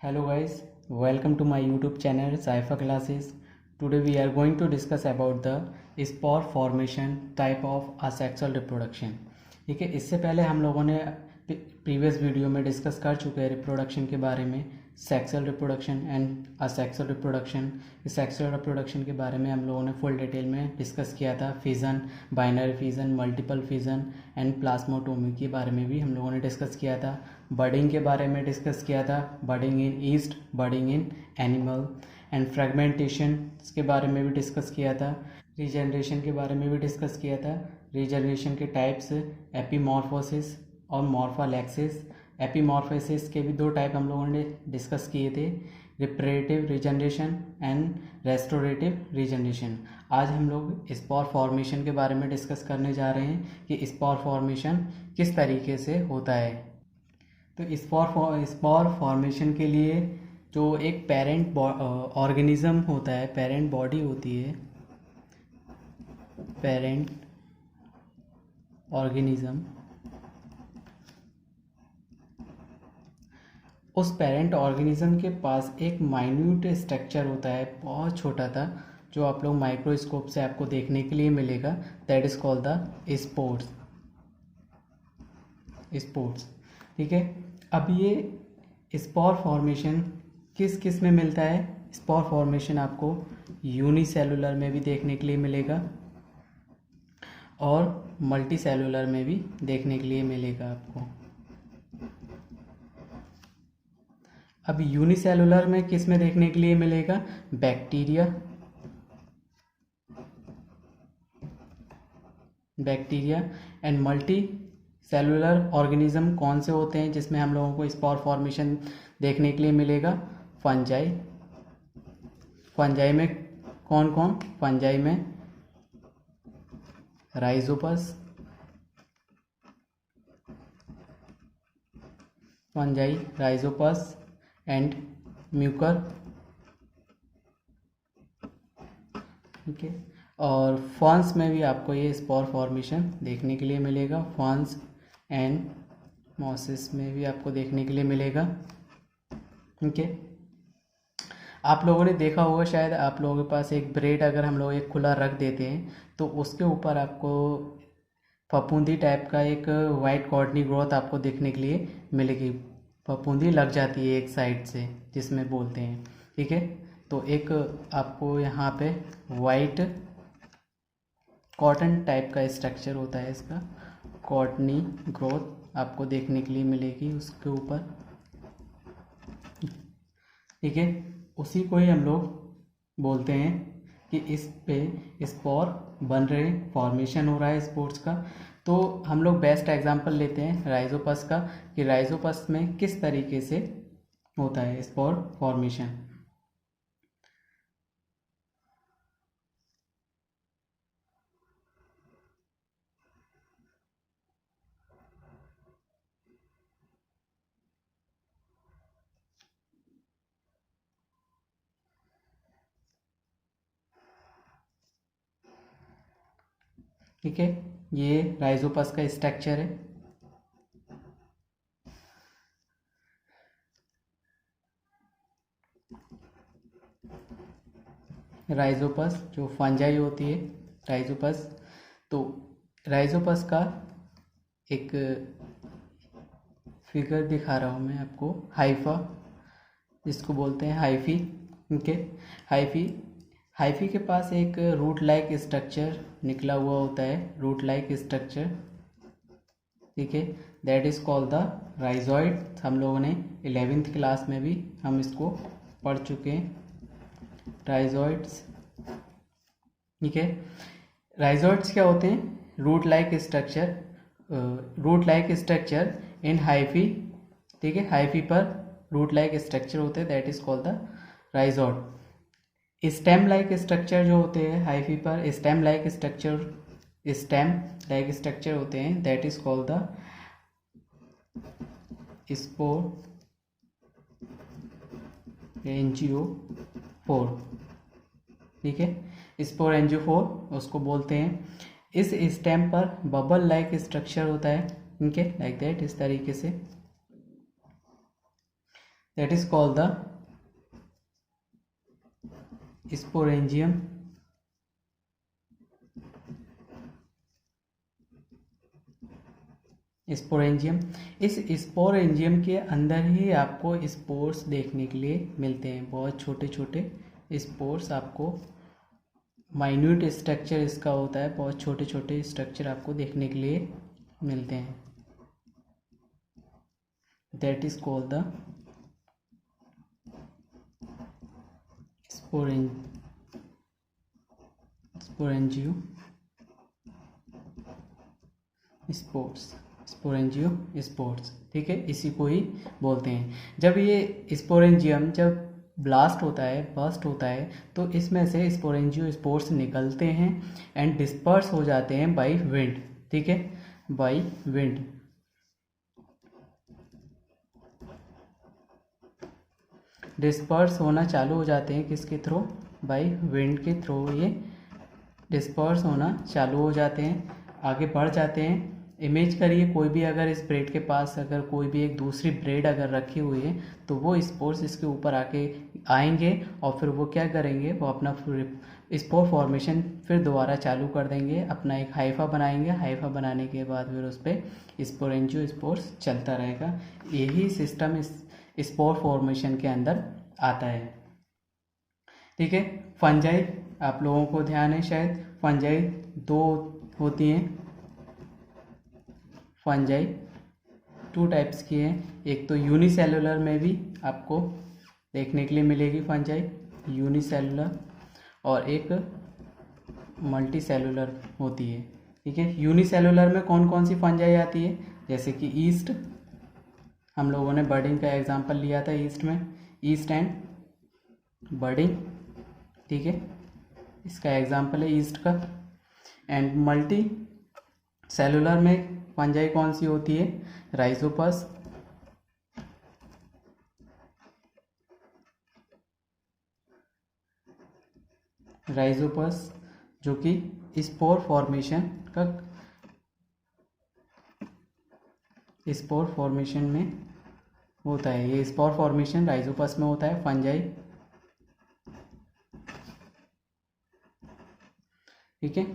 Hello guys, welcome to my YouTube channel Cypher Classes. Today we are going to discuss about the spore formation type of asexual reproduction. ठीक है, इससे पहले हम लोगों ने previous video में discuss कर चुके हैं रिप्रोडक्शन के बारे में, sexual reproduction and asexual reproduction. इस सेक्सुअल रिप्रोडक्शन के बारे में हम लोगों ने फुल डिटेल में डिस्कस किया था। Fission, binary fission, multiple fission and plasmotomy के बारे में भी हम लोगों ने डिस्कस किया था। बर्डिंग के बारे में डिस्कस किया था, budding in yeast, budding in animal and fragmentation के बारे में भी डिस्कस किया था। रीजनरेशन के बारे में भी डिस्कस किया था। रीजनरेशन के टाइप्स एपीमॉर्फोसिस और मॉर्फोलेक्सिस। एपीमॉर्फोसिस के भी दो टाइप हम लोगों ने डिस्कस किए थे, रिपरेटिव रीजनरेशन एंड रेस्टोरेटिव रीजनरेशन। आज हम लोग स्पोर फॉर्मेशन के बारे में डिस्कस करने जा रहे हैं कि स्पोर फॉर्मेशन किस तरीके से होता है। तो स्पोर फॉर्मेशन के लिए जो एक पेरेंट ऑर्गेनिज्म होता है, पेरेंट बॉडी होती है, पेरेंट ऑर्गेनिज्म, उस पेरेंट ऑर्गेनिज्म के पास एक माइन्यूट स्ट्रक्चर होता है, बहुत छोटा था, जो आप लोग माइक्रोस्कोप से आपको देखने के लिए मिलेगा। That is called the spores. ठीक है, अब ये स्पोर फॉर्मेशन किस किस में मिलता है? स्पोर फॉर्मेशन आपको यूनिसेलुलर में भी देखने के लिए मिलेगा और मल्टी सेलुलर में भी देखने के लिए मिलेगा आपको। अब यूनिसेलुलर में किस में देखने के लिए मिलेगा? Bacteria and multi cellular organism कौन से होते हैं जिसमें हम लोगों को स्पोर फॉर्मेशन देखने के लिए मिलेगा? फंजाई। फंजाई में कौन कौन? फंजाई में Rhizopus, fungi, Rhizopus and Mucor. ठीक है, और फॉन्स में भी आपको ये स्पोर फॉर्मेशन देखने के लिए मिलेगा। फॉन्स एंड मॉसिस में भी आपको देखने के लिए मिलेगा। ठीक है, आप लोगों ने देखा होगा, शायद आप लोगों के पास एक ब्रेड अगर हम लोग एक खुला रख देते हैं तो उसके ऊपर आपको फफूंदी टाइप का एक वाइट कॉटनी ग्रोथ आपको देखने के लिए मिलेगी। फफूंदी लग जाती है एक साइड से, जिसमें बोलते हैं। ठीक है, तो एक आपको यहाँ पे वाइट कॉटन टाइप का स्ट्रक्चर होता है, इसका कॉटनी ग्रोथ आपको देखने के लिए मिलेगी उसके ऊपर। ठीक है, उसी को ही हम लोग बोलते हैं कि इस पे स्पोर बन रहे, फॉर्मेशन हो रहा है स्पोर्स का। तो हम लोग बेस्ट एग्जांपल लेते हैं राइजोपस का, कि राइजोपस में किस तरीके से होता है स्पोर फॉर्मेशन। ठीक है, ये राइजोपस का स्ट्रक्चर है। राइजोपस जो फंजाई होती है, राइजोपस, तो राइजोपस का एक फिगर दिखा रहा हूँ मैं आपको, हाइफा जिसको बोलते हैं, हाइफी। ठीक है, हाइफी के पास एक रूट लाइक स्ट्रक्चर निकला हुआ होता है, रूट लाइक स्ट्रक्चर। ठीक है, that is called the rhizoid. हम लोगों ने 11th क्लास में भी हम इसको पढ़ चुके हैं, राइजॉइड्स। ठीक है, राइजॉइड्स क्या होते हैं? Root like structure in hyphae. ठीक है, हाइफी पर रूट लाइक स्ट्रक्चर होते हैं, that is called the rhizoid. Stem like structure जो होते हैं हाइफी पर, स्टेम लाइक स्ट्रक्चर होते हैं, that is called the sporangiophore. ठीक है, स्पोर एंजियोफोर उसको बोलते हैं। इस स्टेम पर बबल लाइक स्ट्रक्चर होता है। ठीक है, लाइक दैट, इस तरीके से। That is called the sporangium. Sporangium, इस स्पोरेंजियम के अंदर ही आपको स्पोर्स देखने के लिए मिलते हैं। बहुत छोटे छोटे स्पोर्स आपको, माइन्यूट स्ट्रक्चर इसका होता है, बहुत छोटे छोटे स्ट्रक्चर आपको देखने के लिए मिलते हैं। That is called the स्पोरेंजियो spores, ठीक है, इसी को ही बोलते हैं। जब ये स्पोरेंजियम जब बर्स्ट होता है तो इसमें से स्पोरेंजियो स्पोर्स निकलते हैं एंड डिस्पर्स हो जाते हैं बाय विंड, ठीक है, बाय विंड। डिस्पर्स होना चालू हो जाते हैं किसके थ्रू? बाय विंड के थ्रू ये डिस्पर्स होना चालू हो जाते हैं, आगे बढ़ जाते हैं। इमेज करिए, कोई भी अगर इस ब्रेड के पास अगर कोई भी एक दूसरी ब्रेड अगर रखी हुई है तो वो स्पोर्स इसके ऊपर आके आएंगे और फिर वो क्या करेंगे, वो अपना स्पोर फॉर्मेशन फिर दोबारा चालू कर देंगे, अपना एक हाइफा बनाएंगे। हाइफा बनाने के बाद फिर उस पर स्पोरेंजियो स्पोर्स चलता रहेगा। यही सिस्टम इस स्पोर फॉर्मेशन के अंदर आता है, ठीक है। फंजाई, आप लोगों को ध्यान है शायद, फंजाई दो होती हैं। फंजाई टू टाइप्स की हैं, एक तो यूनिसेलुलर में भी आपको देखने के लिए मिलेगी फंजाई, यूनिसेलुलर, और एक मल्टी सेलुलर होती है, ठीक है। यूनिसेलुलर में कौन कौन सी फंजाई आती है? जैसे कि ईस्ट, हम लोगों ने बर्डिंग का एग्जांपल लिया था ईस्ट में, ईस्ट एंड बर्डिंग, ठीक है, इसका एग्जांपल है ईस्ट का। एंड मल्टी सेलुलर में फंजाई कौन सी होती है? राइजोपस, जो कि स्पोर फॉर्मेशन में होता है। ये स्पोर फॉर्मेशन राइजोपस में होता है फंजाई, ठीक है।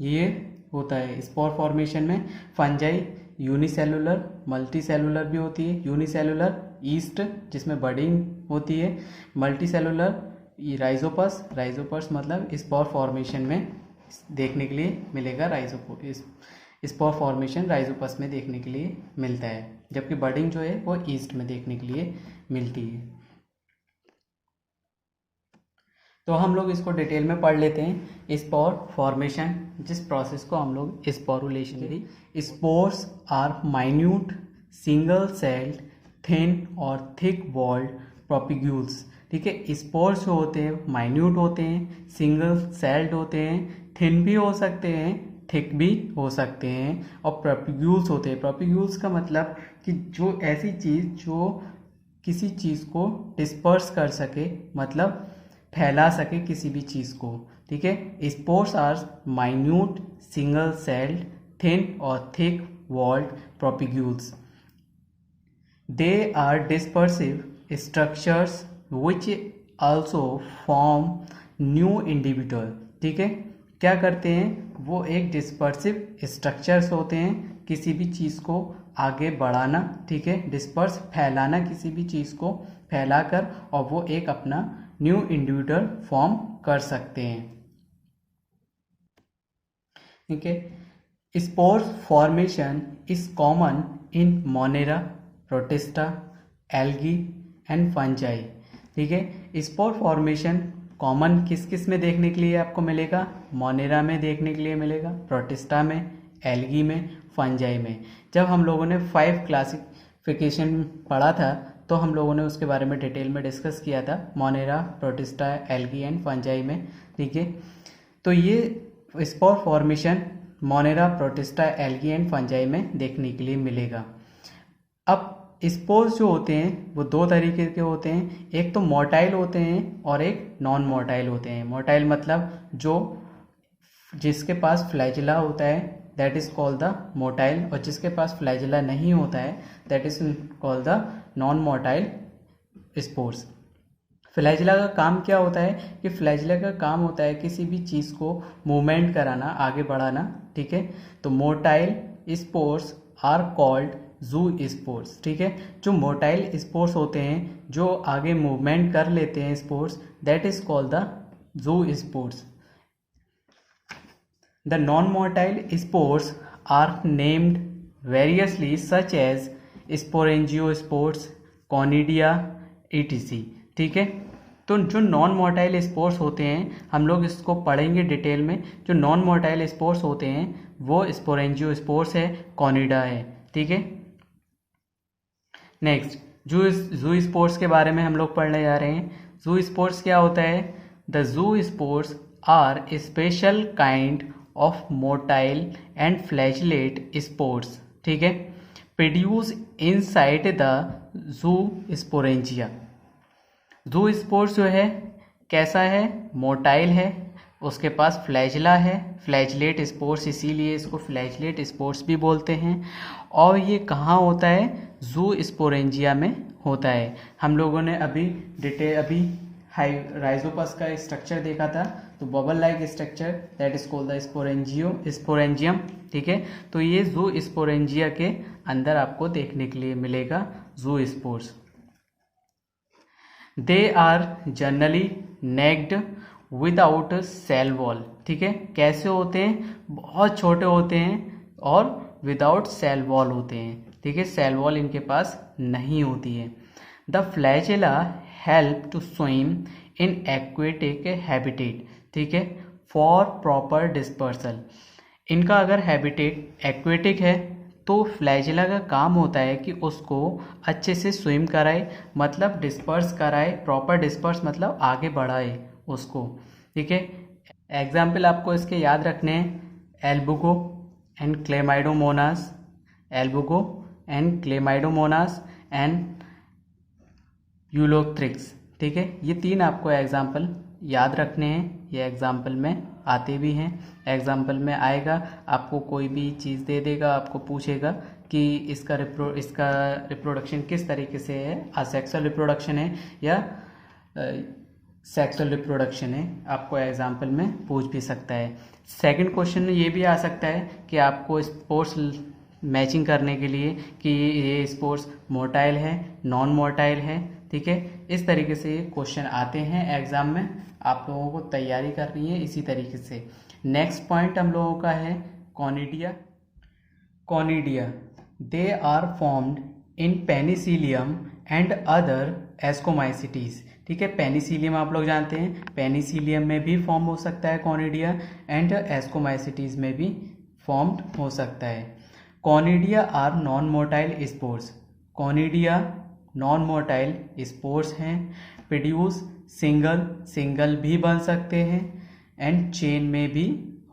ये होता है स्पोर फॉर्मेशन में फंजाई। यूनिसेलुलर, मल्टी सेलुलर भी होती है। यूनिसेलुलर ईस्ट जिसमें बर्डिंग होती है, मल्टी सेलुलर राइजोपस मतलब स्पोर फॉर्मेशन में देखने के लिए मिलेगा। स्पोर फॉर्मेशन राइजोपस में देखने के लिए मिलता है, जबकि बर्डिंग जो है वो ईस्ट में देखने के लिए मिलती है। तो हम लोग इसको डिटेल में पढ़ लेते हैं। स्पोर फॉर्मेशन, जिस प्रोसेस को हम लोग sporulation, spores are minute single celled thin और थिक वॉल्ड प्रोपिग्यूल्स, ठीक है। स्पोर्स जो होते हैं माइन्यूट होते हैं, सिंगल सेल्ड होते हैं, थिन भी हो सकते हैं, थिक भी हो सकते हैं, और प्रोपिग्यूल्स होते हैं। प्रोपिग्यूल्स का मतलब कि जो ऐसी चीज़ जो किसी चीज़ को डिस्पर्स कर सके, मतलब फैला सके किसी भी चीज़ को, ठीक है। Spores are minute single celled thin और thick walled propagules. They are dispersive structures which also form new individual, ठीक है। क्या करते हैं? वो एक डिस्पर्सिव स्ट्रक्चर्स होते हैं, किसी भी चीज़ को आगे बढ़ाना, ठीक है, डिस्पर्स फैलाना, किसी भी चीज़ को फैलाकर, और वो एक अपना न्यू इंडिविजुअल फॉर्म कर सकते हैं, ठीक है। Spore formation is common in Monera, protista, algae and fungi, ठीक है। स्पोर फॉर्मेशन कॉमन किस किस में देखने के लिए आपको मिलेगा? मोनेरा में देखने के लिए मिलेगा, प्रोटिस्टा में, एल्गी में, फंजाई में। जब हम लोगों ने 5 क्लासिफिकेशन पढ़ा था तो हम लोगों ने उसके बारे में डिटेल में डिस्कस किया था, Monera, protista, algae and fungi में, ठीक है। तो ये spore formation Monera, protista, algae and fungi में देखने के लिए मिलेगा। अब स्पोर्स जो होते हैं वो दो तरीके के होते हैं, एक तो मोटाइल होते हैं और एक नॉन मोटाइल होते हैं। मोटाइल मतलब जो जिसके पास फ्लैजिला होता है that is called the motile, और जिसके पास फ्लैजिला नहीं होता है that is called the non motile spores. Flagella का काम क्या होता है कि फ्लैजिला का काम होता है किसी भी चीज़ को मूवमेंट कराना, आगे बढ़ाना, ठीक है। तो मोटाइल स्पोर्स आर कॉल्ड जू स्पोर्ट्स, ठीक है। जो मोटाइल स्पोर्ट्स होते हैं, जो आगे मूवमेंट कर लेते हैं spores, that is called the zoospores. The non motile spores are named variously such as sporangiospores, conidia, etc, ठीक है। तो जो नॉन मोटाइल स्पोर्ट्स होते हैं, हम लोग इसको पढ़ेंगे डिटेल में। जो नॉन मोटाइल स्पोर्ट्स होते हैं वो स्पोरेंजियो स्पोर्ट्स है, कॉनिडा है, ठीक है। नेक्स्ट जू स्पोर्ट्स के बारे में हम लोग पढ़ने जा रहे हैं। जू स्पोर्ट्स क्या होता है? The zoospores are special kind of motile and flagellate spores, ठीक है, produce inside the zoosporangia. Zoospores जो है कैसा है? मोटाइल है, उसके पास फ्लैजिला है, फ्लैजिलेट स्पोर्ट्स, इसीलिए इसको फ्लैजिलेट स्पोर्ट्स भी बोलते हैं। और ये कहाँ होता है? जू स्पोरेंजिया में होता है। हम लोगों ने अभी राइजोपस का स्ट्रक्चर देखा था, तो bubble like structure, that is called the sporangium, ठीक है। तो ये जू स्पोरेंजिया के अंदर आपको देखने के लिए मिलेगा zoospores. They are generally naked without cell wall, ठीक है। कैसे होते हैं? बहुत छोटे होते हैं और विदाउट सेल वॉल होते हैं, ठीक है। सेल वॉल इनके पास नहीं होती है। The flagella help to swim in aquatic habitat, ठीक है, फॉर प्रॉपर डिस्पर्सल। इनका अगर हैबिटेट एक्वेटिक है तो फ्लैजिला का काम होता है कि उसको अच्छे से स्विम कराए, मतलब डिस्पर्स कराए, प्रॉपर डिस्पर्स मतलब आगे बढ़ाए उसको, ठीक है। एग्जाम्पल आपको इसके याद रखने हैं, Albugo and Chlamydomonas, Albugo and Chlamydomonas and Ulothrix, ठीक है। ये तीन आपको एग्जाम्पल याद रखने हैं, ये एग्जाम्पल में आते भी हैं। एग्जाम्पल में आएगा, आपको कोई भी चीज़ दे देगा, आपको पूछेगा कि इसका रिप्रोडक्शन किस तरीके से है, असेक्सुअल रिप्रोडक्शन है या सेक्सुअल रिप्रोडक्शन है, आपको एग्जाम्पल में पूछ भी सकता है। सेकंड क्वेश्चन ये भी आ सकता है कि आपको स्पोर्ट्स मैचिंग करने के लिए कि ये स्पोर्ट्स मोटाइल है, नॉन मोटाइल है, ठीक है। इस तरीके से क्वेश्चन आते हैं एग्जाम में, आप लोगों को तैयारी करनी है इसी तरीके से। नेक्स्ट पॉइंट हम लोगों का है conidia. Conidia they are formed in Penicillium and other ascomycetes, ठीक है। पेनिसिलियम आप लोग जानते हैं, पेनिसिलियम में भी फॉर्म हो सकता है कॉनिडिया, एंड एस्कोमाइसिटीज में भी फॉर्म्ड हो सकता है। Conidia are non motile spores, conidia non motile spores हैं, प्रोड्यूस सिंगल भी बन सकते हैं एंड चेन में भी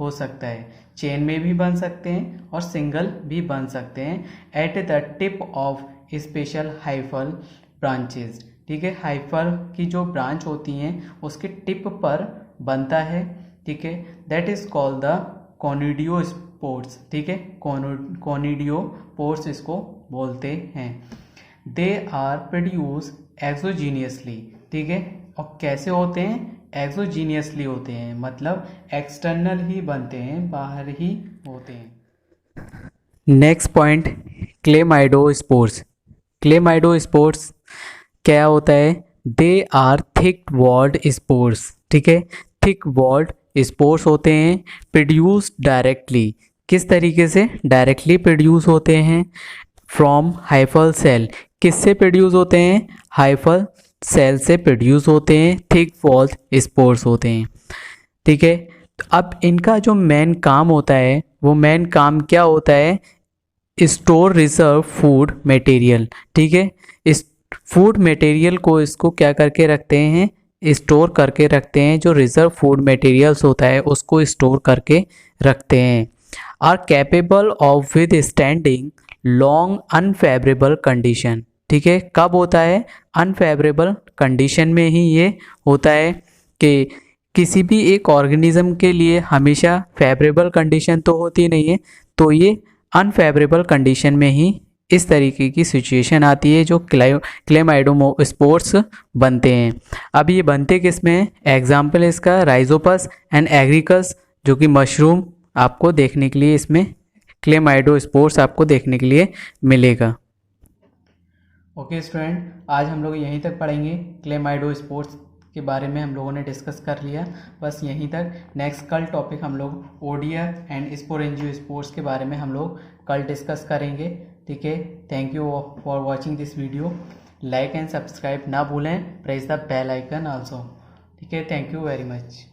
हो सकता है, चेन में भी बन सकते हैं और सिंगल भी बन सकते हैं at the tip of special hyphal branches, ठीक है। हाइफल की जो ब्रांच होती हैं उसके टिप पर बनता है, ठीक है, that is called the conidiospores, ठीक है, कॉनिडियो पोर्ट्स इसको बोलते हैं। दे आर प्रोड्यूस एक्सोजीनियसली, ठीक है। और कैसे होते हैं? एक्सोजीनियसली होते हैं, मतलब एक्सटर्नल ही बनते हैं, बाहर ही होते हैं। Next point chlamydospores. क्लेमाइडोस्पोर्स क्या होता है? They are thick walled spores, ठीक है, थिक वॉल्ड स्पोर्स होते हैं, प्रोड्यूस डायरेक्टली। किस तरीके से? डायरेक्टली प्रोड्यूस होते हैं फ्रॉम हाइफल सेल। किससे प्रोड्यूस होते हैं? हाइफल सेल से प्रोड्यूस होते हैं, थिक वॉल्ड स्पोर्स होते हैं, ठीक है। अब इनका जो मेन काम होता है, वो मेन काम क्या होता है? स्टोर रिजर्व फूड मटेरियल, ठीक है। इस फूड मटेरियल को इसको क्या करके रखते हैं? स्टोर करके रखते हैं। जो रिजर्व फूड मटेरियल्स होता है उसको स्टोर करके रखते हैं। Are capable of withstanding long unfavourable condition, ठीक है। कब होता है? अनफेवरेबल कंडीशन में ही ये होता है कि किसी भी एक ऑर्गेनिज्म के लिए हमेशा फेवरेबल कंडीशन तो होती नहीं है, तो ये अनफेवरेबल कंडीशन में ही इस तरीके की सिचुएशन आती है जो क्लेमाइडोस्पोर्स बनते हैं। अब ये बनते किस में है? एग्जाम्पल इसका राइजोपस एंड एग्रिकस, जो कि मशरूम आपको देखने के लिए इसमें क्लेमाइडोस्पोर्स आपको देखने के लिए मिलेगा। ओके स्टूडेंट, आज हम लोग यहीं तक पढ़ेंगे। क्लेमाइडोस्पोर्स के बारे में हम लोगों ने डिस्कस कर लिया, बस यहीं तक। नेक्स्ट कल टॉपिक हम लोग ओडिया एंड स्पोरेंजियोस्पोर्स के बारे में हम लोग कल डिस्कस करेंगे। ठीक है, thank you for watching this video. Like and subscribe ना भूलें, press the bell icon also. ठीक है, थैंक यू वेरी मच।